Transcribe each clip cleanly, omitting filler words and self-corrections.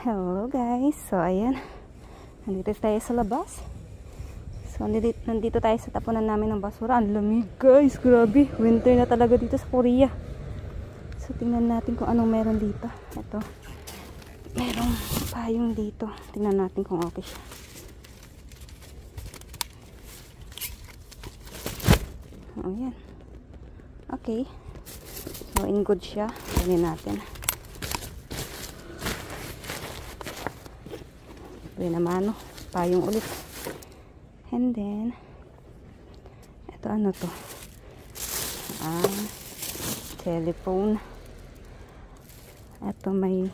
Hello guys, so ayan, nandito tayo sa labas. So nandito tayo sa tapunan namin ng basura. Ang lamig guys, grabe, winter na talaga dito sa Korea. So tingnan natin kung anong meron dito. Ito, merong payong dito, tingnan natin kung okay siya. Oh yan, okay, so in good siya. Tingnan natin. Ito naman, payong ulit. And then, ito ano to? Telephone. Ito may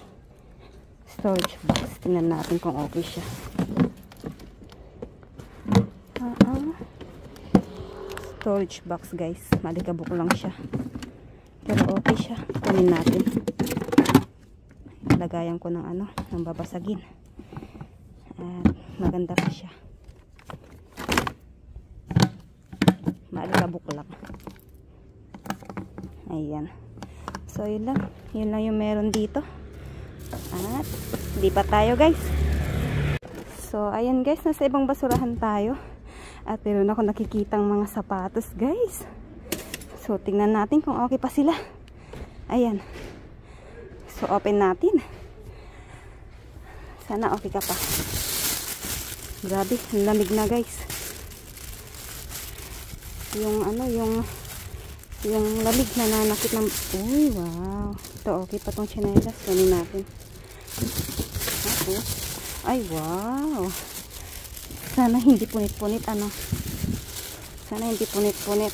storage box. Tingnan natin kung okay siya. Storage box guys. Malikabok lang siya. Pero okay siya. Kunin natin. Lagayan ko ng ano, ng babasagin. At maganda pa siya. Maalikabok lang. Ayan. So yun lang. Yun lang yung meron dito. At lipat tayo guys. So ayan guys, nasa ibang basurahan tayo. At meron ako nakikitang mga sapatos guys. So tingnan natin kung okay pa sila. Ayan. So open natin. Sana okay ka pa. Grabe, lamig na guys. Yung ano, yung lamig na nanakit ng... Uy, wow. Ito, okay pa tong tsinelas. Kunin natin. Ako. Ay, wow. Sana hindi punit-punit, ano. Sana hindi punit-punit.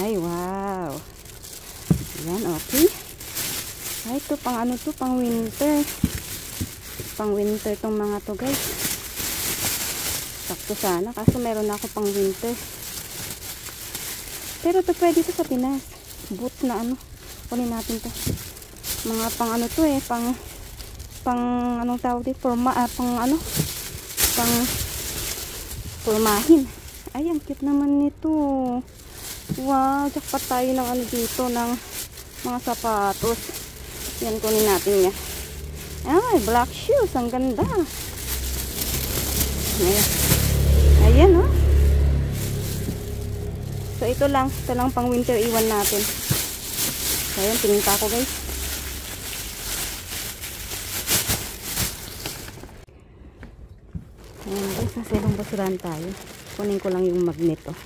Ay, wow. Yan, okay. Ay, ito, pang ano to, pang winter. Pang winter tong mga to, guys. Sakto sana, kaso meron na ako pang winter. Pero ito pwede ito sa Pinas. Boot na ano. Kunin natin to. Mga pang ano to eh. Pang anong tawag dito? Pang ano? Pang pormahin. Ay, ang cute naman nito. Wow, jackpot tayo ng ano dito. Ng mga sapatos. Yan, kunin natin niya. Ay, black shoes. Ang ganda. Ayan. Ayan, oh. So, ito lang pang winter iwan natin. So, ayan, pininta ko, guys. Ayan, guys, nasa ibang basurahan tayo. Kunin ko lang yung magnet, oh.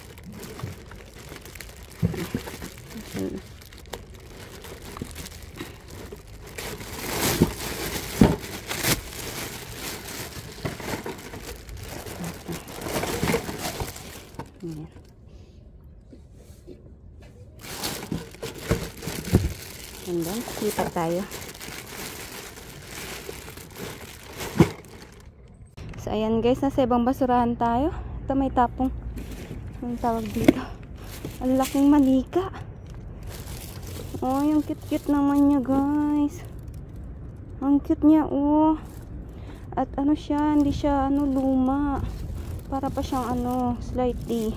Ayan. And then, lipat tayo. So, ayan guys, nasa ibang basurahan tayo. Ito may tapong. Anong tawag dito? Ang laking manika. Oh, yung cute-cute naman niya guys. Ang cute niya, oh. At ano siya, hindi siya ano, luma. Para pa siyang ano, slightly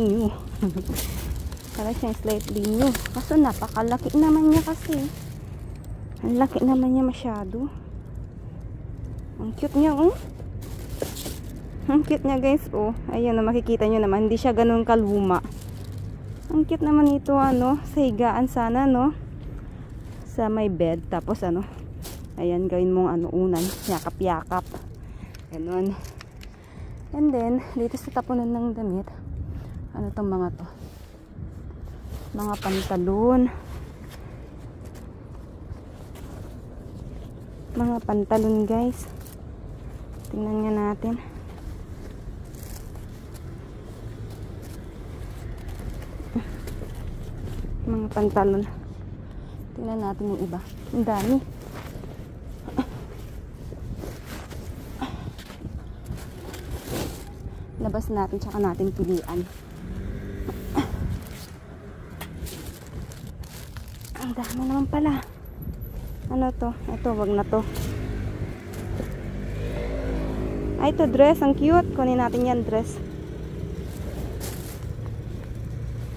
new. Para siyang slightly new. Kaso napakalaki naman niya kasi. Ang laki naman niya masyado. Ang cute niya, oh. Ang cute niya guys, oh. Ayan, makikita nyo naman, hindi siya ganun kaluma. Ang cute naman ito, ano, sa higaan sana, no. Sa may bed, tapos ano, ayan, gawin mong ano, unan, yakap-yakap. Ganun. And then, dito sa tapunan ng damit, ano tong mga to? Mga pantalon. Mga pantalon guys. Tingnan nga natin. Mga pantalon. Tingnan natin yung iba. Ang dami. Labas natin, tsaka natin pilian. Ang dami naman pala. Ano to? Ito, wag na to. Ay, ito dress. Ang cute. Kunin natin yan, dress.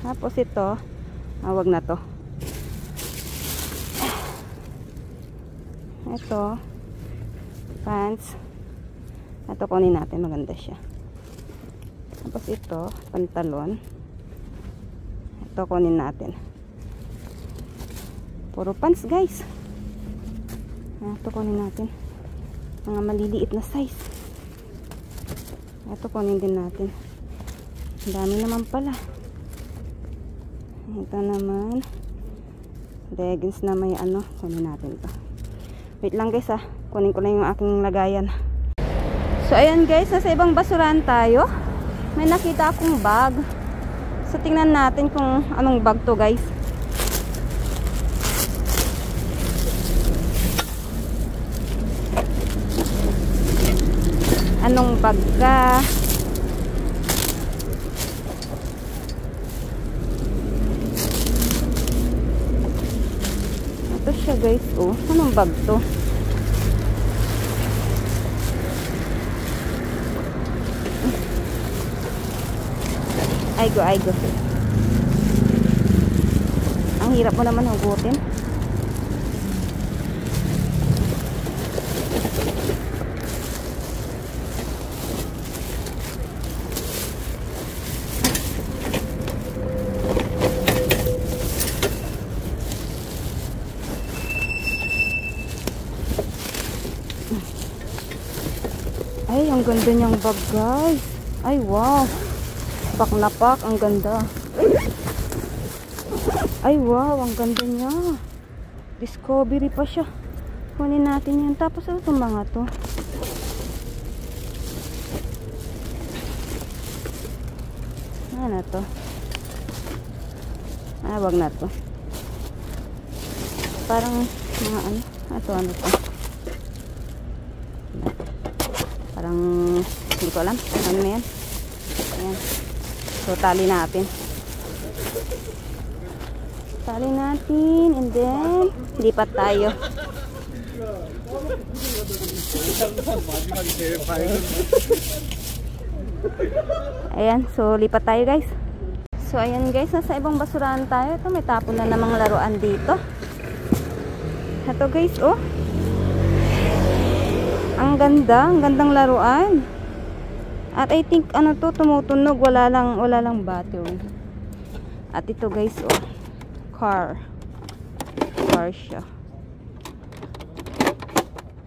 Tapos ito, wag na to. Ito, pants. Ito kunin natin, maganda siya. Tapos ito, pantalon. Ito kunin natin. Puro pants guys. Ito kunin natin. Mga maliliit na size. Ito kunin din natin. Ang dami naman pala. Ito naman. Leggings na may ano. Kunin natin to. Wait lang guys ah. Kunin ko na yung aking lagayan. So ayan guys. Nasa ibang basurahan tayo. May nakita akong bag. So tingnan natin kung anong bag to guys. Anong bag ka? Ito siya guys. Oh, anong bag to? Ay go. Ang hirap mo naman hugutin. Ay, ang ganda niyang bag guys. Ay, wow. Pak na pak, ang ganda. Ay, wow, ang ganda niya. Discovery pa siya. Kunin natin yan. Tapos ano itong mga to? Ano to? Wag na to. Parang mga ano? Ano to? Parang hindi ko alam. Ano na yan? Ayan. So, tali natin. And then, lipat tayo. Ayan. So, lipat tayo guys. So, ayan guys. Nasa ibang basurahan tayo. Ito, may tapon na namang laruan dito. Ito guys, oh. Ang gandang laruan. At I think ano to, tumutunog, wala lang battery. At ito guys, oh, car siya.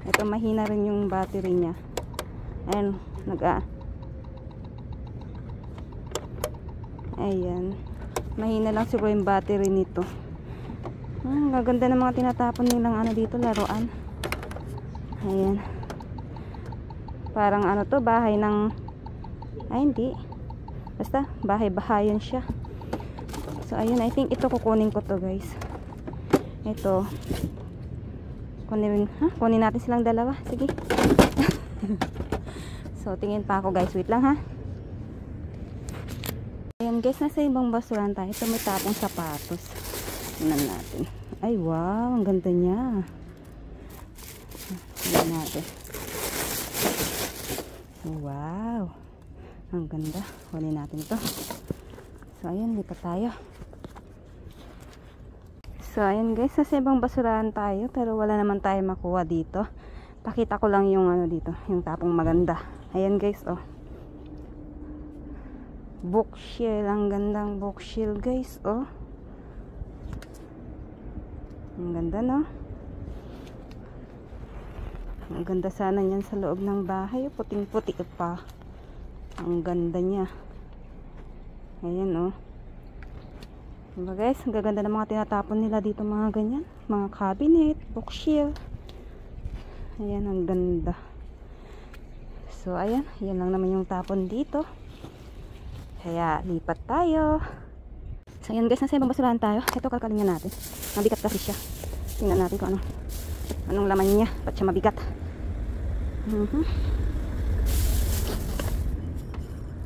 Ito mahina rin yung battery niya. Ayan, ayan. Mahina lang siguro yung battery nito. Gaganda ng mga tinatapon nilang ano dito, laruan. Ayan. Parang ano to, bahay ng... Ay, hindi. Basta, bahay-bahayan siya. So, ayun. I think ito kukunin ko to, guys. Ito. Kunin natin silang dalawa. Sige. So, tingin pa ako, guys. Wait lang, ha. Ayan, guys. Nasa ibang basurahan tayo. Ito may tapong sapatos. Tingnan natin. Ay, wow. Ang ganda niya. Tingnan natin. Wow, ang ganda. Kunin natin ito. So ayan, lipat tayo. So ayan guys, sa ibang basurahan tayo, pero wala naman tayo makuha dito. Pakita ko lang yung ano dito, yung tapong maganda. Ayan guys, oh, bookshelf. Ang gandang bookshelf guys, oh. Ang ganda, no? Ang ganda sana niyan sa loob ng bahay. Puting-puti pa. Ang ganda niya. Ayan, oh. Diba guys? Ang gaganda ng mga tinatapon nila dito, mga ganyan. Mga cabinet, bookshelf. Ayan, ang ganda. So, ayan. Yan lang naman yung tapon dito. Kaya, lipat tayo. So, ayan guys. Nasa ibang basurahan tayo. Ito, kalkalingin natin. Mabigat kasi siya. Tingnan natin kung anong laman niya. Ba't siya mabigat?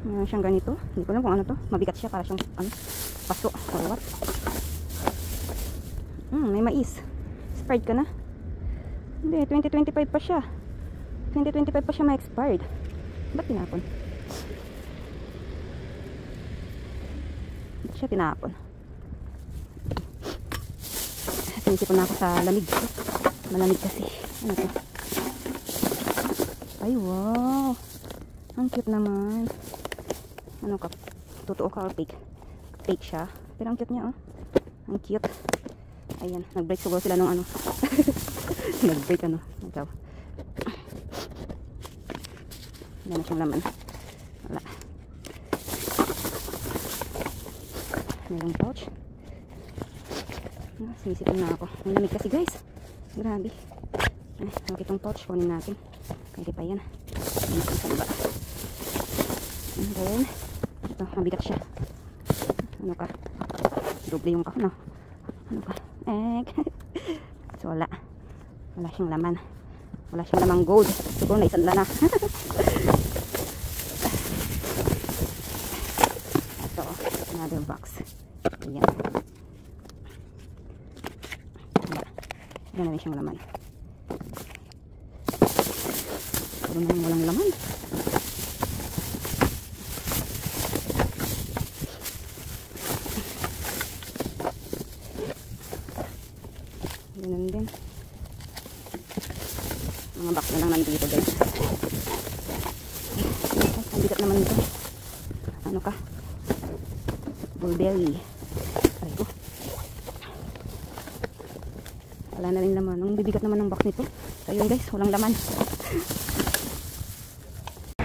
Meron siyang ganito. Hindi ko alam kung ano to. Mabigat siya para siyang paso or what. May mais. Expired ka na? Hindi, 2025 pa siya. 2025 pa siya ma-expired. Ba't tinapon? Ba't siya tinapon? Sinisipon na ako sa lamig. Malamig kasi. Ano to? Ay, wow. Ang cute naman. Ano ka? Totoo ka or fake? Fake siya. Pero ang cute niya, oh. Ang cute. Ayan. Nag-break siguro sila nung ano. Nag-break ano. Ikaw. Wala na siyang laman. Wala. Mayroong pouch. Sinisipin na ako. Ang lamig kasi guys. Grabe. Ay, ang kitong pouch. Kunin natin. Pwede pa yan. Sa baba. And then, ito, mabigat siya. Ano ka? Doble yung kahon, no? Ano ka? So, wala. Wala siyang laman. Wala siyang lamang gold. Siguro naisanla na. Ito, another box. Ayan. Wala. Wala na rin siyang laman. Siguro na walang laman. Ganun din. Mga box na lang nandito guys. Ay, ang bigat naman ito. Ano ka? Bulberry. Ay ko. Wala na rin laman. Ang bibigat naman ng box nito. So yun guys, walang laman.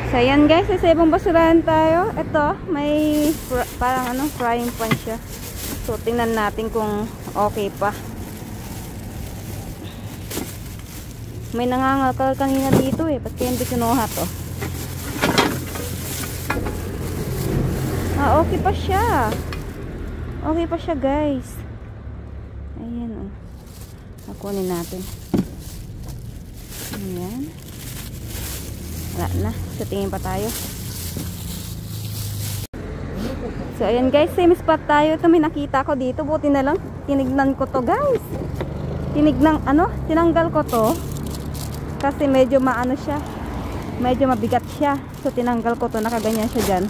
So yan guys, sa ibang basurahan tayo. Ito, may parang ano, frying pan siya. So tingnan natin kung okay pa. May nangangalkal kanina dito eh. Ba't kaya hindi kinuha to? Ah, okay pa siya. Okay pa siya guys. Ayan oh. Nakunin natin. Ayan. Wala na. So tingin pa tayo. So ayan guys, same spot tayo. Ito may nakita ko dito. Buti na lang. Tinignan ko to guys. Tinanggal ko to. Kasi medyo maano siya. Medyo mabigat siya. So tinanggal ko to. Nakaganyan siya dyan.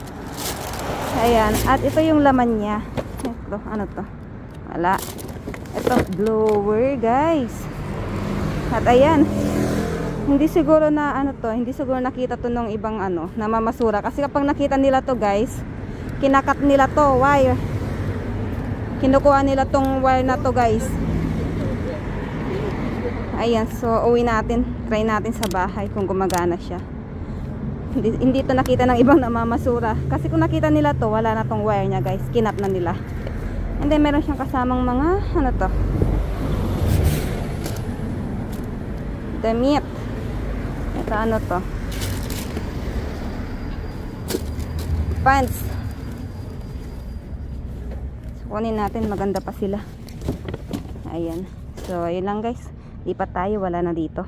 Ayan. At ito yung laman niya. Ito. Ano to? Wala. Ito. Blower guys. At ayan. Hindi siguro na ano to. Hindi siguro nakita to nung ibang ano. Namamasura. Kasi kapag nakita nila to guys. Kinakat nila to. Wire. Kinukuha nila tong wire na to guys. Ayan, so uwi natin. Try natin sa bahay kung gumagana siya. Hindi to nakita ng ibang namamasura. Kasi kung nakita nila to, wala na tong wire niya guys. Kinap na nila. And then meron siyang kasamang mga, ano to? Damit. Ito ano to? Pants. So kunin natin, maganda pa sila. Ayan. So ayun lang guys. Lipat tayo, wala na dito.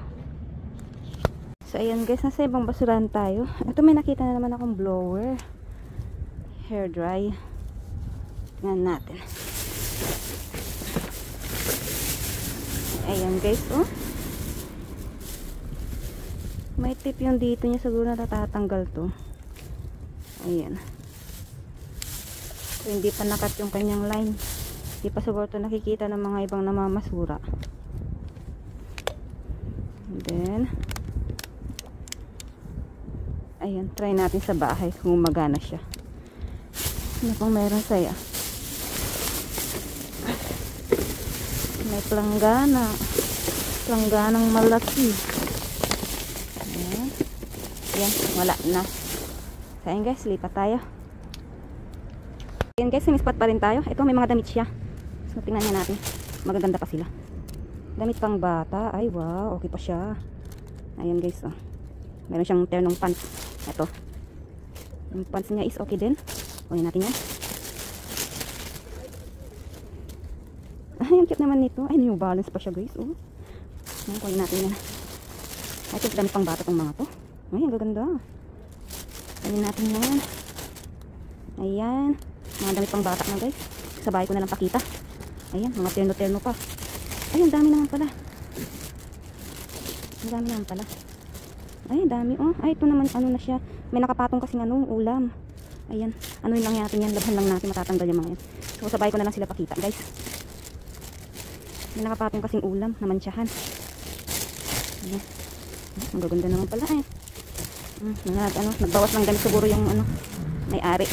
So ayan guys, nasa ibang basurahan tayo. Ito may nakita na naman akong blower. Hair dry. Tingnan natin. Ayan guys, oh. May tip yung dito niya, siguro natatanggal to. Ayan. So hindi pa nakat yung kanyang line. Hindi pa siguro to nakikita ng mga ibang namamasura. Then ayan, try natin sa bahay kung gumagana siya. Ano pang meron saya? May plangganang malaki. Ayan. Ayan, wala na. So ayan guys, lipat tayo. Ayan guys, may spot pa rin tayo. Ito may mga damit siya. So tingnan niya natin. Magaganda pa sila. Damit pang bata. Ay wow, okay pa siya. Ayan guys, oh. Meron siyang ternong pants. Ito. Yung pants niya is okay din. Kunin natin yan. Ay, ang cute naman nito. Ay, New Balance pa siya guys, oh. Ayan, kunin natin yan. Ay, ito damit pang bata tong mga to. Ay, ang gaganda. Kunin natin yan. Ayan. Mga damit pang bata na guys. Sa bahay ko na lang pakita. Ayan, mga terno-terno pa. Ay, ang dami naman pala. Ang dami naman pala. Ay, dami oh. Ay, ito naman ano na siya. May nakapatong kasing ano, ulam. Ayan. Ano lang natin yan. Labhan lang natin. Matatanggal yung mga yan. So, sabay ko na lang sila pakita guys. May nakapatong kasing ulam. Namansyahan. Ayan. Ang gaganda naman pala eh. Nagbawas lang ganito siguro yung may-ari.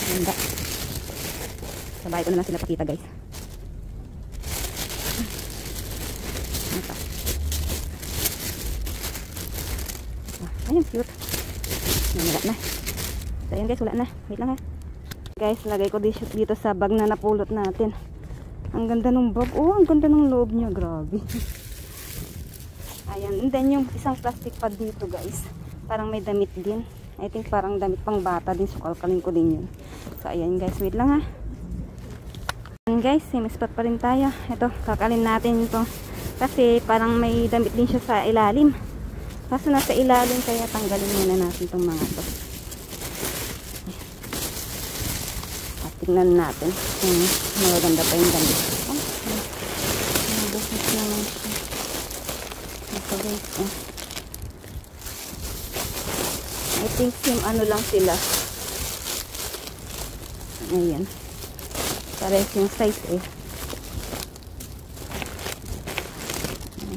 Ganda. Sa bahay ko na lang sila pakita guys. Ayun, cute. Wala na. So ayun guys, wala na. Wait lang ha. Guys, lagay ko dito sa bag na napulot natin. Ang ganda ng bag. Oh, ang ganda ng loob niya. Grabe. Ayan. And then yung isang plastic pad dito guys. Parang may damit din. I think parang damit pang bata din. So kalkalin ko din yun. So ayan guys, wait lang ha. Ayan guys, same spot pa rin tayo. Ito, kakalin natin ito. Kasi parang may damit din siya sa ilalim. Kaso nasa ilalim kaya tanggalin muna natin itong mga to. At tingnan natin kung maganda pa yung damit. Oh, nabusok naman siya. Ito guys, oh. I think same lang sila. Ayan. Parehas yung size eh.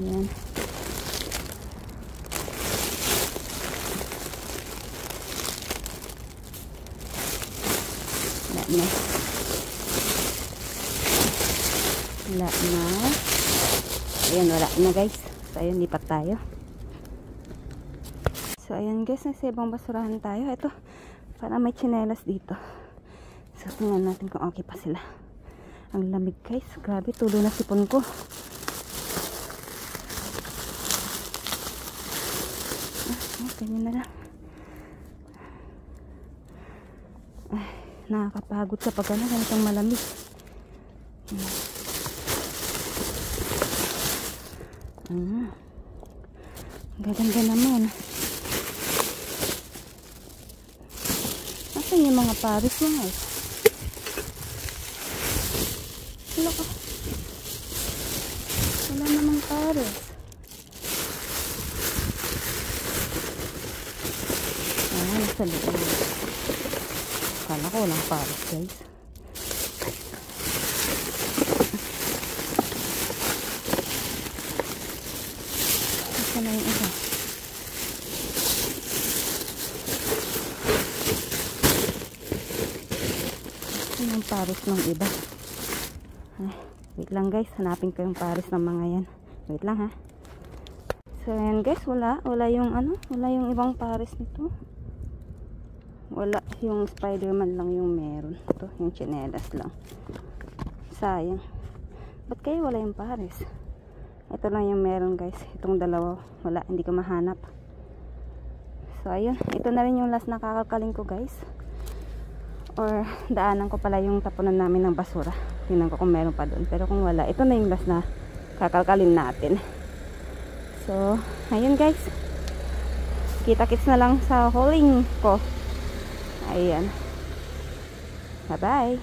Ayan. Wala na. Ayan, wala na guys. So ayan, lipat tayo. So ayan guys, nasa ibang basurahan tayo. Ito, para may tsinelas dito. So tingnan natin kung okay pa sila. Ang lamig guys, grabe, tulo na sipon ko. Ganyan na lang. Ay, nakakapagod sa pag ganitong malamig. Gaganda naman. Asan yung mga paris mo guys? Wala ka. Wala namang paris. Nasa loob. Kala ko walang paris guys. Asa na yung isa? Asa yung paris ng iba? Ay, wait lang guys, hanapin ko yung paris ng mga yan. Wait lang ha. So ayan guys, wala yung wala yung ibang paris nito. Wala, yung Spider-Man lang yung meron. Ito, yung tsinelas lang. Sayang. Ba't kayo wala yung paris? Ito lang yung meron guys. Itong dalawa, wala, hindi ko mahanap. So ayun, ito na rin yung last na kakalkalin ko guys. Or daanan ko pala yung tapunan namin ng basura. Tingnan ko kung meron pa doon. Pero kung wala, ito na yung last na kakalkalin natin. So ayun guys, kita-kits na lang sa hauling ko. Ayan. Bye-bye.